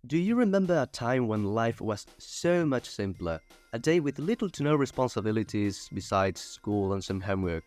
Do you remember a time when life was so much simpler? A day with little to no responsibilities besides school and some homework.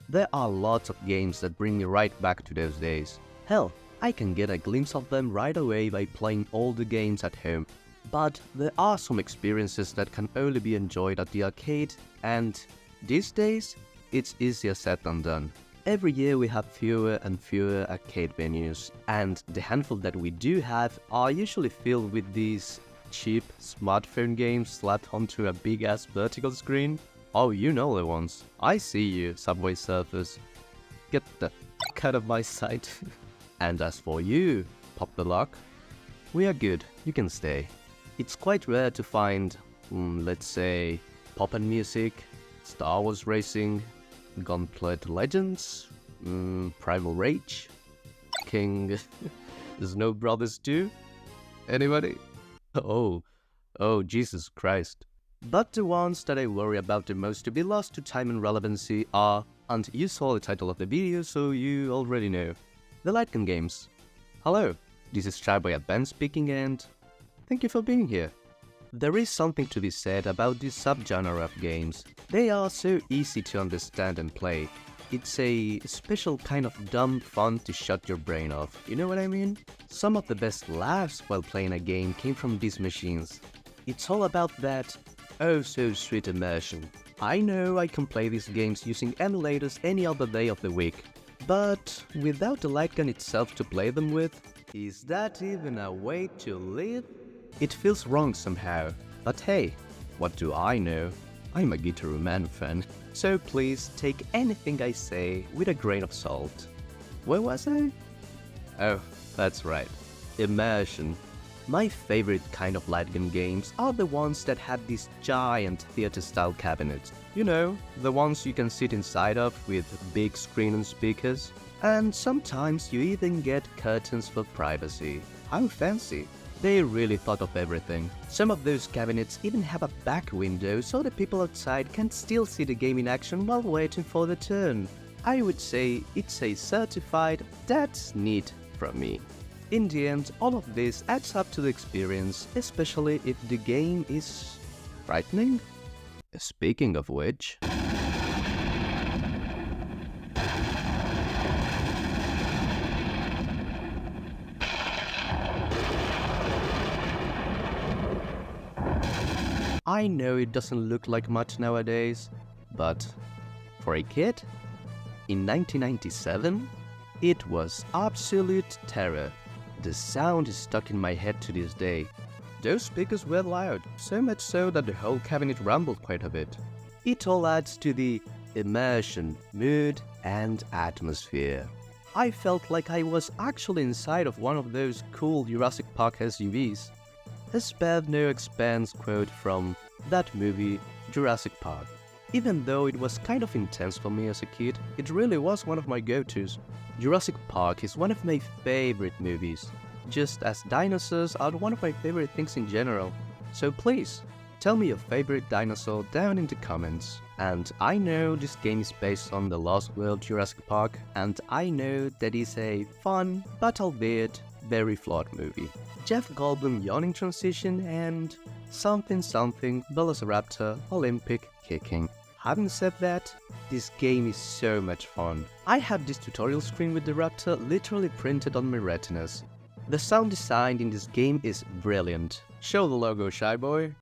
There are lots of games that bring me right back to those days. Hell, I can get a glimpse of them right away by playing all the games at home. But there are some experiences that can only be enjoyed at the arcade, and these days, it's easier said than done. Every year we have fewer and fewer arcade venues, and the handful that we do have are usually filled with these cheap smartphone games slapped onto a big-ass vertical screen. Oh, you know the ones. I see you, Subway Surfers. Get the f*** out of my sight. And as for you, Pop the Lock, we are good, you can stay. It's quite rare to find, let's say, pop and music, Star Wars racing, Gauntlet Legends, Primal Rage, King Snow Brothers 2? Anybody? Oh, Jesus Christ. But the ones that I worry about the most to be lost to time and relevancy are, and you saw the title of the video so you already know, the light gun games. Hello, this is ShyboyAdvance speaking and thank you for being here. There is something to be said about this subgenre of games. They are so easy to understand and play. It's a special kind of dumb fun to shut your brain off, you know what I mean? Some of the best laughs while playing a game came from these machines. It's all about that oh so sweet immersion. I know I can play these games using emulators any other day of the week, but without the light gun itself to play them with, is that even a way to live? It feels wrong somehow, but hey, what do I know? I'm a Guitar Man fan, so please take anything I say with a grain of salt. Where was I? Oh, that's right, immersion. My favorite kind of light gun games are the ones that have these giant theater-style cabinets. You know, the ones you can sit inside of with big screen and speakers. And sometimes you even get curtains for privacy. How fancy! They really thought of everything. Some of those cabinets even have a back window so the people outside can still see the game in action while waiting for the turn. I would say it's a certified "that's neat" from me. In the end, all of this adds up to the experience, especially if the game is frightening. Speaking of which... I know it doesn't look like much nowadays, but for a kid, in 1997, it was absolute terror. The sound is stuck in my head to this day. Those speakers were loud, so much so that the whole cabinet rumbled quite a bit. It all adds to the immersion, mood, and atmosphere. I felt like I was actually inside of one of those cool Jurassic Park SUVs. A spared no expense quote from that movie, Jurassic Park. Even though it was kind of intense for me as a kid, it really was one of my go-tos. Jurassic Park is one of my favorite movies, just as dinosaurs are one of my favorite things in general. So please, tell me your favorite dinosaur down in the comments. And I know this game is based on the Lost World Jurassic Park, and I know that is a fun, but albeit very flawed movie. Jeff Goldblum yawning transition and something Velociraptor Olympic kicking. Having said that, this game is so much fun. I have this tutorial screen with the raptor literally printed on my retinas. The sound design in this game is brilliant. Show the logo, Shyboy.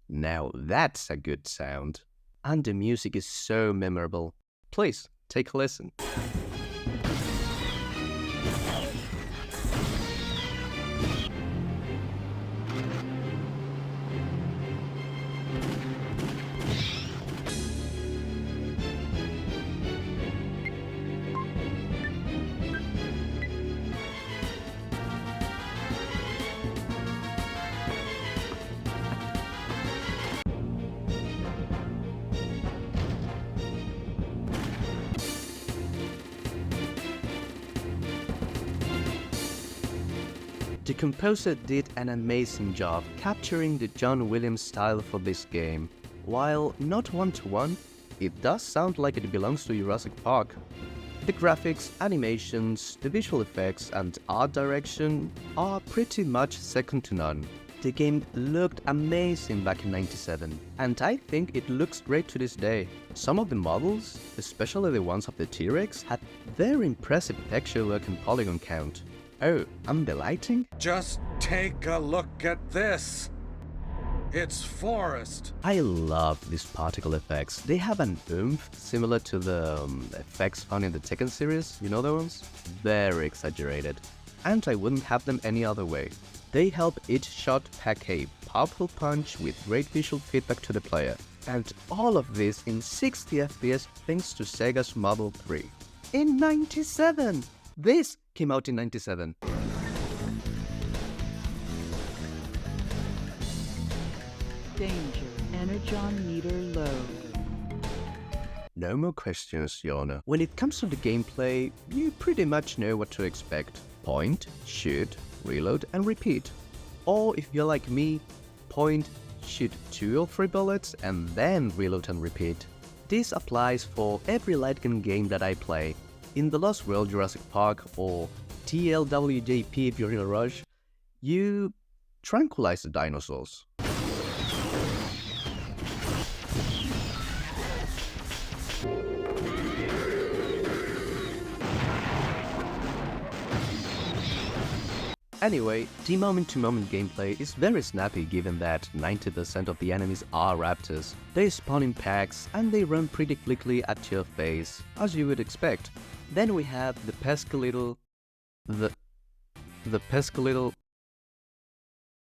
Now that's a good sound. And the music is so memorable. Please, take a listen. composer did an amazing job capturing the John Williams style for this game. While not one-to-one, it does sound like it belongs to Jurassic Park. The graphics, animations, the visual effects and art direction are pretty much second to none. The game looked amazing back in '97, and I think it looks great to this day. Some of the models, especially the ones of the T-Rex, had very impressive texture work and polygon count. Oh, and the lighting? Just take a look at this! It's forest! I love these particle effects. They have an oomph similar to the effects found in the Tekken series, you know those ones? Very exaggerated. And I wouldn't have them any other way. They help each shot pack a powerful punch with great visual feedback to the player. And all of this in 60 FPS thanks to Sega's Model 3. In '97! This came out in '97. Danger. Energon meter low. No more questions, Your Honor. When it comes to the gameplay, you pretty much know what to expect. Point, shoot, reload and repeat. Or if you're like me, point, shoot 2 or 3 bullets and then reload and repeat. This applies for every light gun game that I play. In The Lost World Jurassic Park or TLWJP if you're in a rush, you tranquilize the dinosaurs. Anyway, the moment-to-moment gameplay is very snappy given that 90% of the enemies are raptors. They spawn in packs and they run pretty quickly at your face, as you would expect. Then we have the pesky little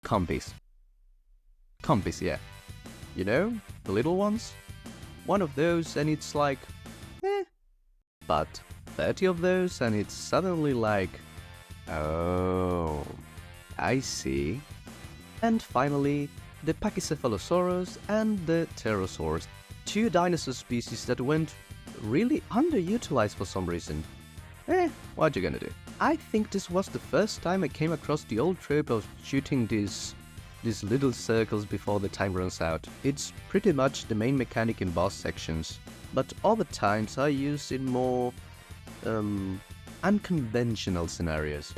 compies. Compies, yeah. You know, the little ones? One of those and it's like, eh. But 30 of those and it's suddenly like, oh, I see. And finally, the Pachycephalosaurus and the Pterosaurs, 2 dinosaur species that went really underutilized for some reason. What you gonna do? I think this was the first time I came across the old trope of shooting these little circles before the time runs out. It's pretty much the main mechanic in boss sections, but other times I use in more unconventional scenarios.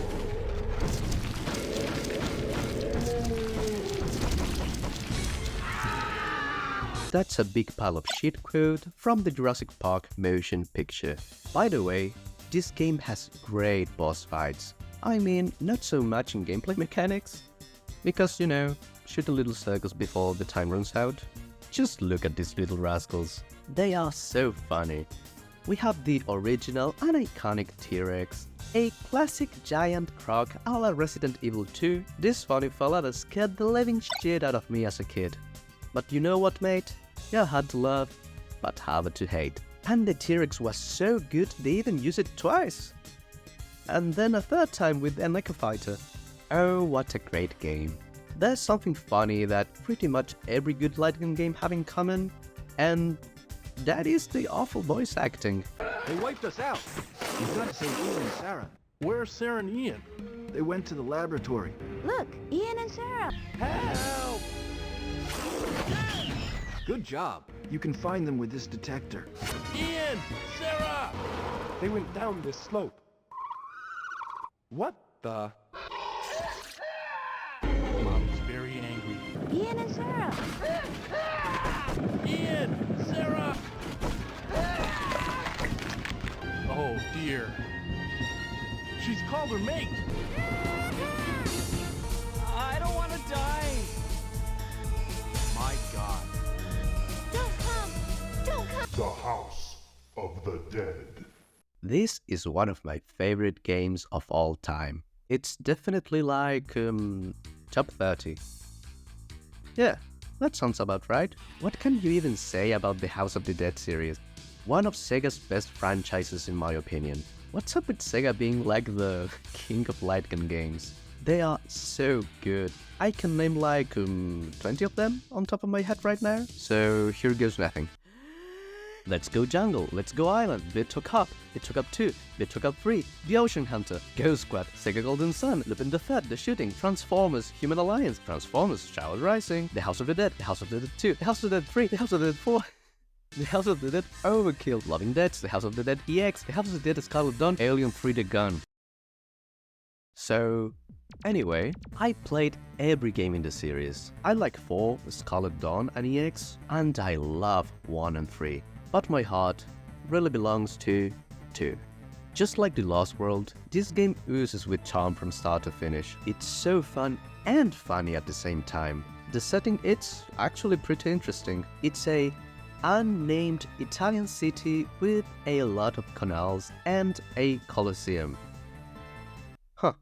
That's a big pile of shit quote from the Jurassic Park motion picture. By the way, this game has great boss fights. I mean, not so much in gameplay mechanics, because you know, shoot the little circles before the time runs out. Just look at these little rascals. They are so funny. We have the original and iconic T-Rex, a classic giant croc a la Resident Evil 2, this funny fella that scared the living shit out of me as a kid. But you know what, mate? You're hard to love, but harder to hate. And the T-Rex was so good they even used it twice. And then a third time with an Echo Fighter. Oh, what a great game. There's something funny that pretty much every good light gun game have in common, and that is the awful voice acting. They wiped us out. You've got to say Ian and Sarah. Where's Sarah and Ian? They went to the laboratory. Look, Ian and Sarah. Help! Good job. You can find them with this detector. Ian! Sarah! They went down this slope. What the? Mom's very angry. Ian and Sarah. Ian! Sarah! Oh dear. She's called her mate. I don't want to die. My God. Don't come. Don't come. The House of the Dead. This is one of my favorite games of all time. It's definitely like, top 30. Yeah, that sounds about right. What can you even say about the House of the Dead series? One of Sega's best franchises in my opinion. What's up with Sega being like the king of light gun games? They are so good. I can name like 20 of them on top of my head right now, so here goes nothing. Let's Go Jungle, Let's Go Island, Bit Took Up 2, Bit Took Up 3, The Ocean Hunter, Ghost Squad, Sega Golden Sun, Lupin the Third, The Shooting, Transformers, Human Alliance, Transformers, Child Rising, The House of the Dead, The House of the Dead 2, The House of the Dead 3, The House of the Dead 4, The House of the Dead Overkill, Loving Dead, The House of the Dead EX, The House of the Dead Scarlet Dawn, Alien Free the Gun. So, anyway, I played every game in the series. I like 4, Scarlet Dawn and EX, and I love 1 and 3. But my heart really belongs to 2. Just like The Lost World, this game oozes with charm from start to finish. It's so fun and funny at the same time. The setting, it's actually pretty interesting. It's a unnamed Italian city with a lot of canals and a Colosseum. Huh.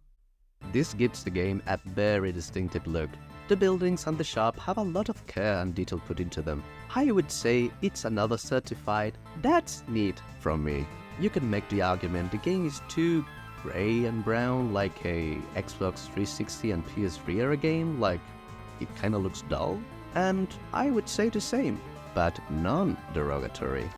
This gives the game a very distinctive look. The buildings and the shop have a lot of care and detail put into them. I would say it's another certified "that's neat" from me. You can make the argument the game is too grey and brown, like a Xbox 360 and PS3 era game, like it kinda looks dull. And I would say the same, but non-derogatory.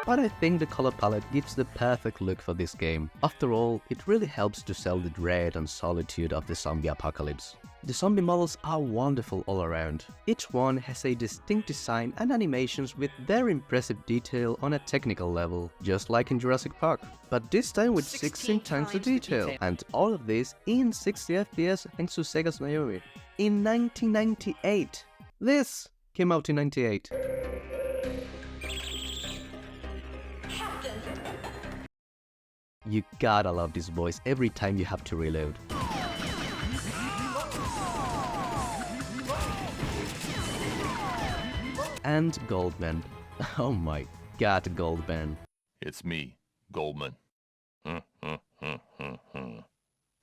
But I think the color palette gives the perfect look for this game. After all, it really helps to sell the dread and solitude of the zombie apocalypse. The zombie models are wonderful all around. Each one has a distinct design and animations with very impressive detail on a technical level, just like in Jurassic Park. But this time with 16 times the detail, and all of this in 60 FPS thanks to Sega's Naomi. In 1998. This came out in 98. You gotta love this voice every time you have to reload. And Goldman. Oh my god, Goldman. It's me, Goldman.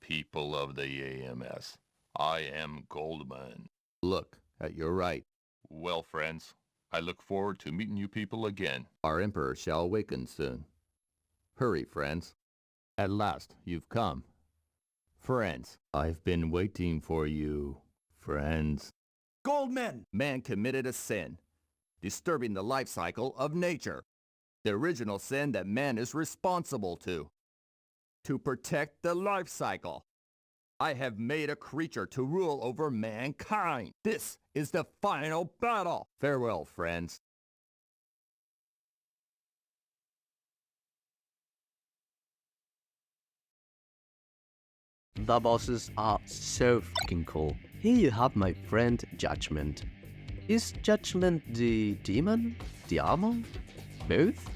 People of the AMS. I am Goldman. Look, at your right. Well, friends, I look forward to meeting you people again. Our Emperor shall awaken soon. Hurry, friends. At last, you've come. Friends, I've been waiting for you. Friends. Goldman! Man committed a sin, disturbing the life cycle of nature. The original sin that man is responsible to protect the life cycle. I have made a creature to rule over mankind. This is the final battle. Farewell, friends. The bosses are so fucking cool. Here you have my friend Judgment. Is Judgment the demon? The armor? Both?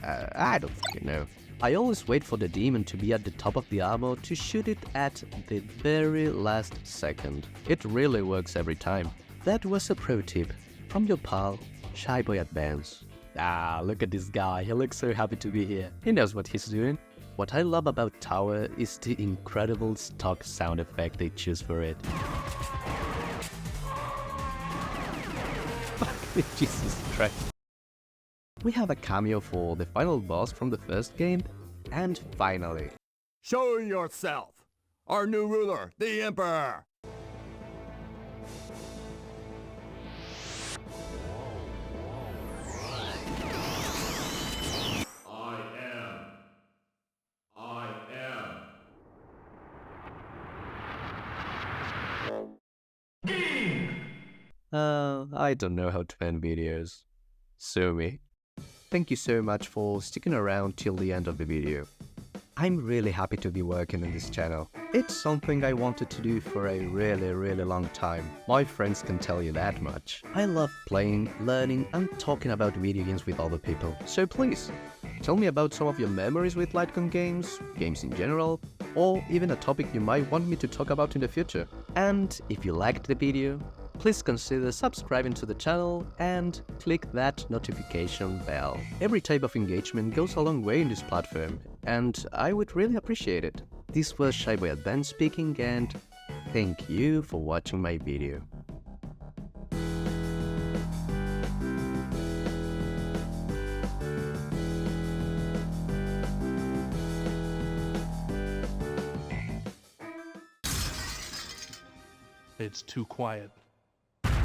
I don't fucking know. I always wait for the demon to be at the top of the armor to shoot it at the very last second. It really works every time. That was a pro tip from your pal, ShyboyAdvance. Ah, look at this guy, he looks so happy to be here. He knows what he's doing. What I love about Tower is the incredible stock sound effect they choose for it. Jesus Christ. We have a cameo for the final boss from the first game, and finally... Show yourself! Our new ruler, the Emperor! I don't know how to end videos. Sue me. Thank you so much for sticking around till the end of the video. I'm really happy to be working on this channel. It's something I wanted to do for a really long time. My friends can tell you that much. I love playing, learning and talking about video games with other people. So please, tell me about some of your memories with light gun games, games in general, or even a topic you might want me to talk about in the future. And if you liked the video, please consider subscribing to the channel and click that notification bell. Every type of engagement goes a long way in this platform, and I would really appreciate it. This was ShyboyAdvance speaking, and thank you for watching my video. It's too quiet.